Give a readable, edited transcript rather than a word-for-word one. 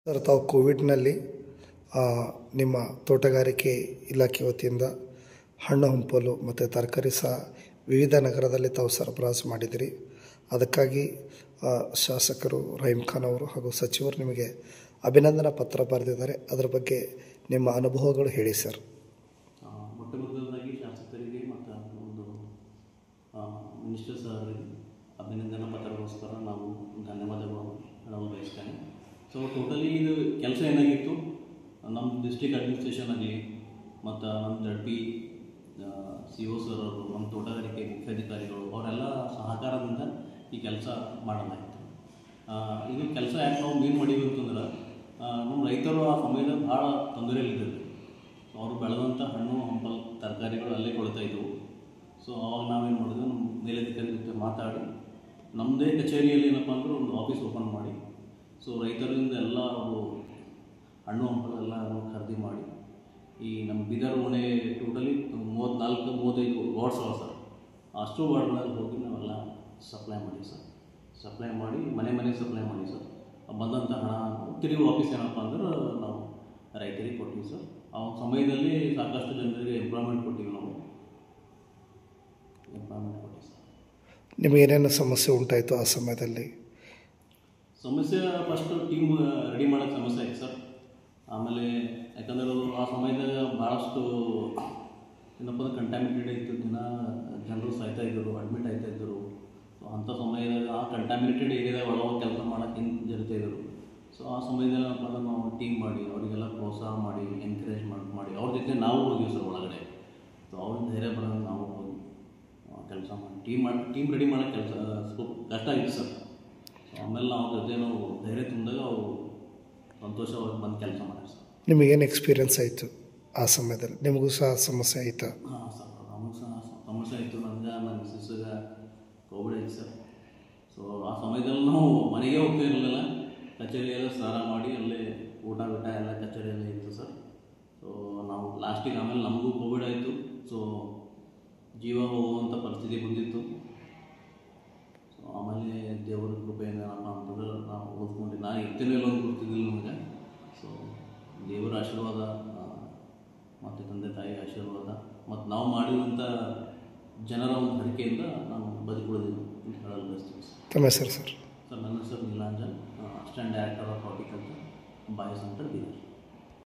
Sir, ತಾವು ಕೋವಿಡ್ನಲ್ಲಿ ನಿಮ್ಮ ತೋಟಗಾರಿಕೆ ಇಲಾಖೆ ವತಿಯಿಂದ ಹಣ್ಣು ಹಂಪಲು ಮತ್ತು ತರಕಾರಿ ಸಹ ವಿವಿಧ ನಗರದಲ್ಲಿ ತಾವು ಸರಬರಾಜು ಮಾಡಿದಿರಿ. ಅದಕ್ಕಾಗಿ ಶಾಸಕರು ರಹೀಮ್ ಖಾನ್ ಅವರು ಹಾಗೂ ಸಚಿವರು ನಿಮಗೆ ಅಭಿನಂದನಾ ಪತ್ರ ಬರೆದಿದ್ದಾರೆ. ಅದರ ಬಗ್ಗೆ ನಿಮ್ಮ ಅನುಭವಗಳು ಹೇಳಿ ಸರ್. ಮೊಟ್ಟ ಮೊದಲದಾಗಿ ಶಾಸಕರಿಗೆ ಮತ್ತು ಒಂದು ಮಿನಿಸ್ಟರ್ ಅವರಿಗೆ ಅಭಿನಂದನಾ ಪತ್ರಗೋಸ್ಕರ ನಾವು ಧನ್ಯವಾದಗಳು ಹೇಳಲು ಬಯಸ್ತೇನೆ. ಸೊ ಟೋಟಲಿ ಇದು ಕೆಲಸ ಏನಾಗಿತ್ತು, ನಮ್ಮ ಡಿಸ್ಟ್ರಿಕ್ಟ್ ಅಡ್ಮಿನಿಸ್ಟ್ರೇಷನ್ ಆಗಲಿ ಮತ್ತು ನಮ್ಮ ಜಡ್ಪಿ CO ಸರ್ ಅವರು, ನಮ್ಮ ತೋಟಗಾರಿಕೆ ಮುಖ್ಯಾಧಿಕಾರಿಗಳು ಅವರೆಲ್ಲ ಸಹಕಾರದಿಂದ ಈ ಕೆಲಸ ಮಾಡಲಾಯಿತು. ಇದು ಕೆಲಸ ಯಾಕೆ ನಾವು ಮೀನು ಮಾಡಿದ್ವಿ ಅಂತಂದ್ರೆ, ನಮ್ಮ ರೈತರು ಆ ಸಮಯದಲ್ಲಿ ಭಾಳ ತೊಂದರೆಯಲ್ಲಿದ್ದರು. ಸೊ ಅವರು ಬೆಳೆದಂಥ ಹಣ್ಣು ಹಂಪಲು ತರಕಾರಿಗಳು ಅಲ್ಲೇ ಕೊಡ್ತಾ ಇದ್ದವು. ಸೊ ಅವಾಗ ನಾವೇನು ಮಾಡಿದ್ವಿ, ನಮ್ಮ ಮೇಲಧಿಕಾರಿ ಜೊತೆ ಮಾತಾಡಿ ನಮ್ಮದೇ ಕಚೇರಿಯಲ್ಲಿ ಏನಪ್ಪ ಅಂದ್ರೆ ಒಂದು ಆಫೀಸ್ ಓಪನ್ ಮಾಡಿ, ಸೊ ರೈತರಿಂದ ಎಲ್ಲ ಅವರು ಹಣ್ಣು ಹಂಪಲೆಲ್ಲ ಖರೀದಿ ಮಾಡಿ ಈ ನಮ್ಮ ಬೀದರ್ ಓಣೆ ಟೋಟಲಿ 34-35 ವಾರ್ಡ್ಸ್ ಅವ ಸರ್. ಅಷ್ಟು ವಾರ್ಡ್ಗಳಲ್ಲಿ ಹೋಗಿ ನಾವೆಲ್ಲ ಸಪ್ಲೈ ಮಾಡಿ ಸರ್. ಸಪ್ಲೈ ಮಾಡಿ ಮನೆ ಸಪ್ಲೈ ಮಾಡಿ ಸರ್. ಬಂದಂಥ ಹಣ ತಿರುಗಿ ವಾಪಸ್ ಏನಪ್ಪ ಅಂದ್ರೆ ನಾವು ರೈತರಿಗೆ ಕೊಟ್ಟಿವಿ ಸರ್. ಆ ಸಮಯದಲ್ಲಿ ಸಾಕಷ್ಟು ಜನರಿಗೆ ಎಂಪ್ಲಾಯ್ಮೆಂಟ್ ಕೊಟ್ಟಿವಿ ನಾವು. ಸರ್, ನಿಮಗೆ ಏನೇನು ಸಮಸ್ಯೆ ಉಂಟಾಯಿತು ಆ ಸಮಯದಲ್ಲಿ? ಸಮಸ್ಯೆ ಫಸ್ಟ್ ಟೀಮ್ ರೆಡಿ ಮಾಡೋಕ್ಕೆ ಸಮಸ್ಯೆ ಆಯ್ತು ಸರ್. ಆಮೇಲೆ ಯಾಕಂದ್ರೆ ಆ ಸಮಯದಾಗ ಭಾಳಷ್ಟು ಏನಪ್ಪ ಅಂದ್ರೆ ಕಂಟ್ಯಾಮಿನೇಟೆಡ್ ಇತ್ತು. ಜನರು ಸಾಯ್ತಾ ಇದ್ದರು, ಅಡ್ಮಿಟ್ ಆಗ್ತಾ ಇದ್ದರು. ಸೊ ಅಂಥ ಸಮಯದಾಗ ಆ ಕಂಟ್ಯಾಮಿನೇಟೆಡ್ ಏರಿಯಾದಾಗ ಒಳಗೆ ಕೆಲಸ ಮಾಡೋಕ್ಕೆ ಜರಿತಾ ಇದ್ದರು. ಸೊ ಆ ಸಮಯದಲ್ಲಿ ಏನಪ್ಪ ಅಂದ್ರೆ ನಾವು ಟೀಮ್ ಮಾಡಿ ಅವರಿಗೆಲ್ಲ ಪ್ರೋತ್ಸಾಹ ಮಾಡಿ ಎನ್ಕರೇಜ್ ಮಾಡಿ ಅವ್ರ ಜೊತೆ ನಾವು ಹೋಗಿವಿ ಸರ್ ಒಳಗಡೆ. ಸೊ ಅವ್ರ ಧೈರ್ಯ ಬರೋದು ನಾವು ಹೋಗಿ ಕೆಲಸ ಮಾಡಿ ಟೀಮ್ ರೆಡಿ ಮಾಡೋಕ್ಕೆ ಕೆಲಸ ಸ್ವಲ್ಪ ಕಷ್ಟ ಆಗಿತ್ತು ಸರ್. ಆಮೇಲೆ ನಾವು ಜೊತೆ ನಾವು ಧೈರ್ಯ ತುಂಬಿದಾಗ ಅವರು ಸಂತೋಷವಾಗಿ ಬಂದು ಕೆಲಸ ಮಾಡ್ತಾರೆ ಸರ್. ನಿಮಗೇನು ಎಕ್ಸ್ಪೀರಿಯನ್ಸ್ ಆಯಿತು ಆ ಸಮಯದಲ್ಲಿ? ನಿಮಗೂ ಸಹ ಸಮಸ್ಯೆ ಆಯಿತಾ? ಹಾಂ ಸರ್, ನಮಗೂ ಸಹ ಸಮಸ್ಯೆ ಆಯಿತು. ನನಗೆ ನನ್ನ ಮಿಸ್ಸಸ್ಗೆ ಕೋವಿಡ್ ಆಯ್ತು ಸರ್. ಸೊ ಆ ಸಮಯದಲ್ಲಿ ನಾವು ಮನೆಗೆ ಹೋಗ್ತಾ ಇರಲಿಲ್ಲ, ಕಚೇರಿಯೆಲ್ಲ ಸ್ನಾನ ಮಾಡಿ ಅಲ್ಲೇ ಊಟ ಎಲ್ಲ ಕಚೇರಿಯಲ್ಲೇ ಇತ್ತು ಸರ್. ಸೊ ನಾವು ಲಾಸ್ಟಿಗೆ ಆಮೇಲೆ ನಮಗೂ ಕೋವಿಡ್ ಆಯಿತು. ಸೊ ಜೀವ ಹೋಗುವಂಥ ಪರಿಸ್ಥಿತಿ ಬಂದಿತ್ತು. ಸೊ ಆಮೇಲೆ ದೇವರ ಕೃಪೆ ಏನಪ್ಪ ಅಂತಂದ್ರೆ ನಾವು ಓದ್ಕೊಂಡು ನಾನು ಇರ್ತೇನೆ ಒಂದು ಗೊತ್ತಿದ್ದಿಲ್ಲ ನಮಗೆ. ಸೊ ದೇವರ ಆಶೀರ್ವಾದ ಮತ್ತು ತಂದೆ ತಾಯಿ ಆಶೀರ್ವಾದ ಮತ್ತು ನಾವು ಮಾಡಿರುವಂಥ ಜನರ ಒಂದು ಹರಿಕೆಯಿಂದ ನಾನು ಬದುಕುಳಿದೀನಿ ಅಂತ ಹೇಳಲು ಬಯಸ್ತೀನಿ ಸರ್. ತಮ್ಮ ಹೆಸರು ಸರ್? ಸರ್, ನನ್ನ ಹೆಸರು Neelanjan, assistant director of horticulture, bio centre, Bidar.